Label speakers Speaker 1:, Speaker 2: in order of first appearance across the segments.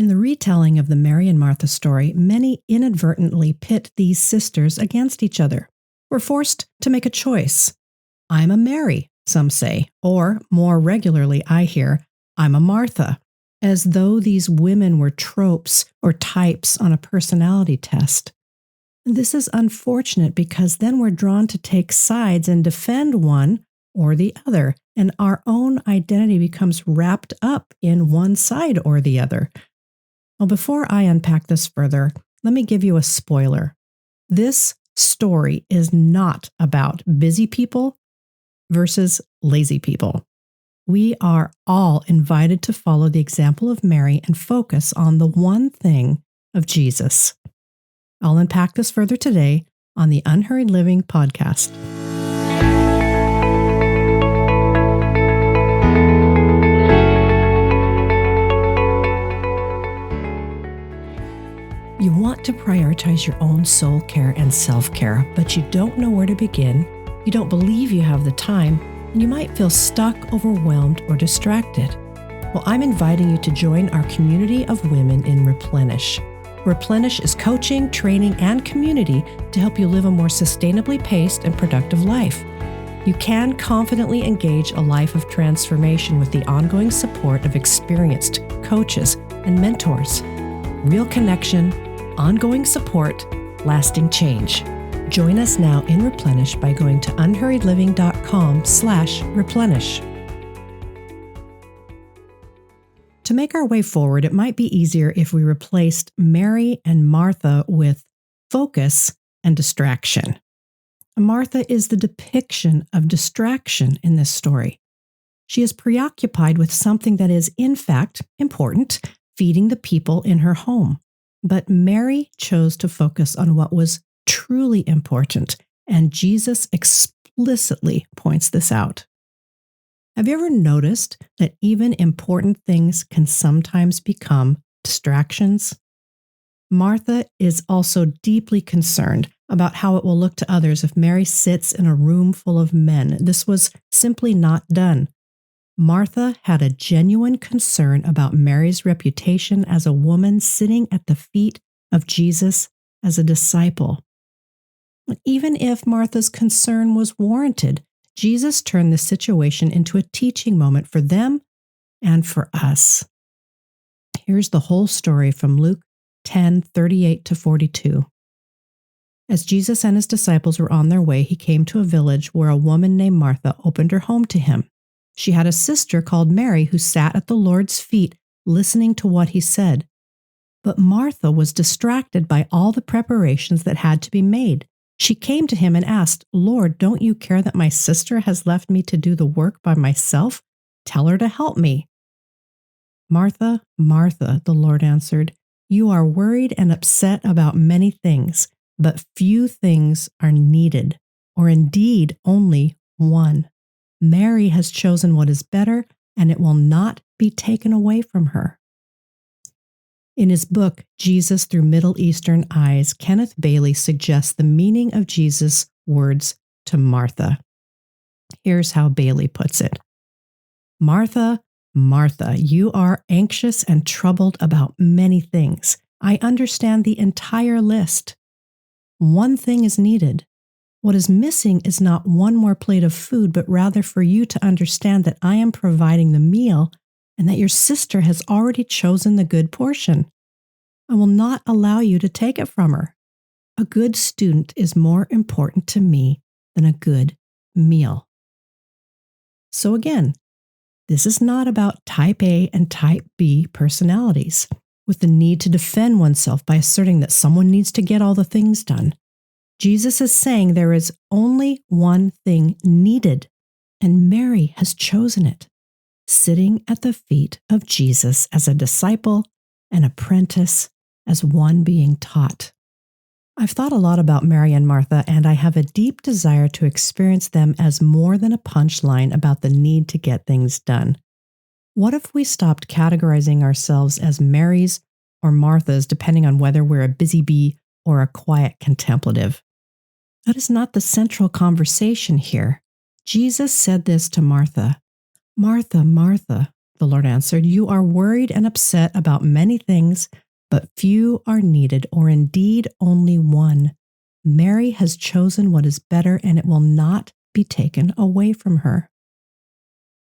Speaker 1: In the retelling of the Mary and Martha story, many inadvertently pit these sisters against each other. We're forced to make a choice. I'm a Mary, some say, or more regularly I hear, I'm a Martha, as though these women were tropes or types on a personality test. This is unfortunate because then we're drawn to take sides and defend one or the other, and our own identity becomes wrapped up in one side or the other. Well, before I unpack this further, let me give you a spoiler. This story is not about busy people versus lazy people. We are all invited to follow the example of Mary and focus on the one thing of Jesus. I'll unpack this further today on the Unhurried Living podcast. You want to prioritize your own soul care and self-care, but you don't know where to begin, you don't believe you have the time, and you might feel stuck, overwhelmed, or distracted. Well, I'm inviting you to join our community of women in Replenish. Replenish is coaching, training, and community to help you live a more sustainably paced and productive life. You can confidently engage a life of transformation with the ongoing support of experienced coaches and mentors. Real connection, ongoing support, lasting change. Join us now in Replenish by going to unhurriedliving.com/replenish. To make our way forward, it might be easier if we replaced Mary and Martha with focus and distraction. Martha is the depiction of distraction in this story. She is preoccupied with something that is, in fact, important, feeding the people in her home. But Mary chose to focus on what was truly important, and Jesus explicitly points this out. Have you ever noticed that even important things can sometimes become distractions? Martha is also deeply concerned about how it will look to others if Mary sits in a room full of men. This was simply not done. Martha had a genuine concern about Mary's reputation as a woman sitting at the feet of Jesus as a disciple. Even if Martha's concern was warranted, Jesus turned this situation into a teaching moment for them and for us. Here's the whole story from Luke 10:38-42. As Jesus and his disciples were on their way, he came to a village where a woman named Martha opened her home to him. She had a sister called Mary who sat at the Lord's feet listening to what he said. But Martha was distracted by all the preparations that had to be made. She came to him and asked, "Lord, don't you care that my sister has left me to do the work by myself? Tell her to help me." "Martha, Martha," the Lord answered, "you are worried and upset about many things, but few things are needed, or indeed only one. Mary has chosen what is better, and it will not be taken away from her." In his book, Jesus Through Middle Eastern Eyes, Kenneth Bailey suggests the meaning of Jesus' words to Martha. Here's how Bailey puts it. "Martha, Martha, you are anxious and troubled about many things. I understand the entire list. One thing is needed. What is missing is not one more plate of food, but rather for you to understand that I am providing the meal and that your sister has already chosen the good portion. I will not allow you to take it from her. A good student is more important to me than a good meal." So again, this is not about type A and type B personalities with the need to defend oneself by asserting that someone needs to get all the things done. Jesus is saying there is only one thing needed, and Mary has chosen it, sitting at the feet of Jesus as a disciple, an apprentice, as one being taught. I've thought a lot about Mary and Martha, and I have a deep desire to experience them as more than a punchline about the need to get things done. What if we stopped categorizing ourselves as Marys or Marthas, depending on whether we're a busy bee or a quiet contemplative? That is not the central conversation here. Jesus said this to Martha, "Martha, Martha, the Lord answered. You are worried and upset about many things, but few are needed, or indeed only one. Mary has chosen what is better, and it will not be taken away from her.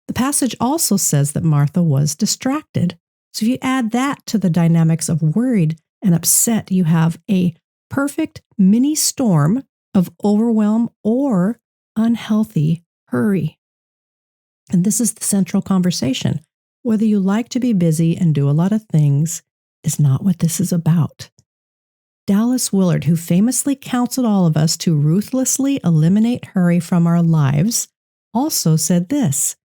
Speaker 1: The passage also says that Martha was distracted. So if you add that to the dynamics of worried and upset, you have a perfect mini storm of overwhelm or unhealthy hurry. And this is the central conversation. Whether you like to be busy and do a lot of things is not what this is about. Dallas Willard, who famously counseled all of us to ruthlessly eliminate hurry from our lives, also said this: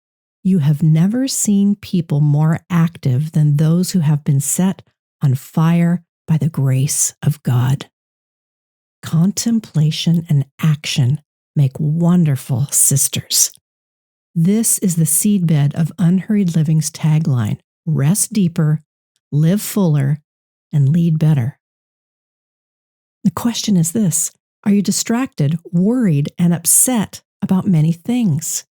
Speaker 1: you have never seen people more active than those who have been set on fire by the grace of God. Contemplation and action make wonderful sisters. This is the seedbed of Unhurried Living's tagline: rest deeper, live fuller, and lead better. The question is this: are you distracted, worried, and upset about many things?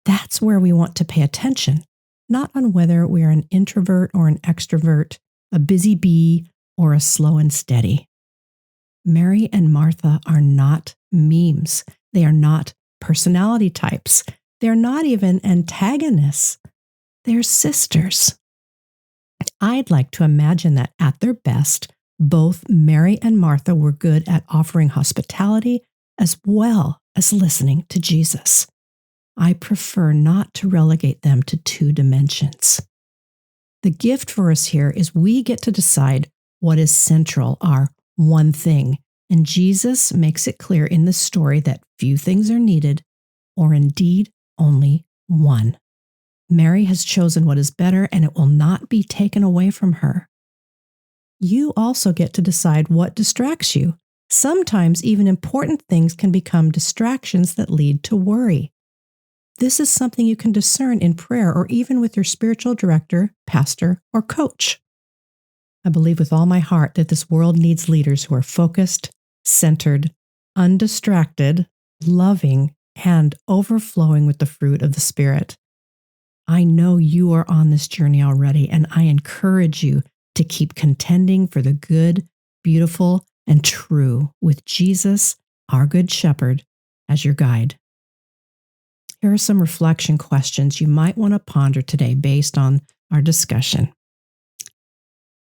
Speaker 1: That's where we want to pay attention, not on whether we are an introvert or an extrovert, a busy bee or a slow and steady. Mary and Martha are not memes. They are not personality types. They're not even antagonists. They're sisters. I'd like to imagine that at their best, both Mary and Martha were good at offering hospitality as well as listening to Jesus. I prefer not to relegate them to two dimensions. The gift for us here is we get to decide what is central, our one thing, and Jesus makes it clear in the story that few things are needed, or indeed only one. Mary has chosen what is better, and it will not be taken away from her. You also get to decide what distracts you. Sometimes even important things can become distractions that lead to worry. This is something you can discern in prayer or even with your spiritual director, pastor, or coach. I believe with all my heart that this world needs leaders who are focused, centered, undistracted, loving, and overflowing with the fruit of the Spirit. I know you are on this journey already, and I encourage you to keep contending for the good, beautiful, and true with Jesus, our Good Shepherd, as your guide. Here are some reflection questions you might want to ponder today based on our discussion.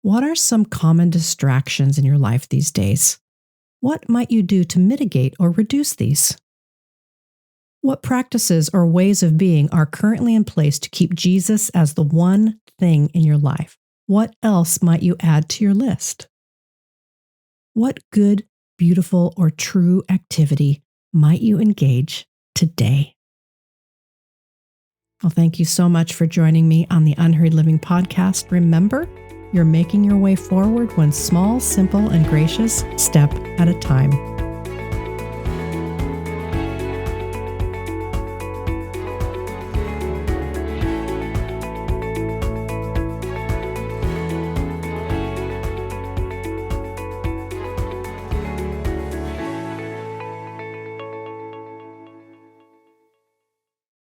Speaker 1: What are some common distractions in your life these days? What might you do to mitigate or reduce these? What practices or ways of being are currently in place to keep Jesus as the one thing in your life? What else might you add to your list? What good, beautiful, or true activity might you engage today? Well, thank you so much for joining me on the Unhurried Living podcast. Remember, you're making your way forward one small, simple, and gracious step at a time.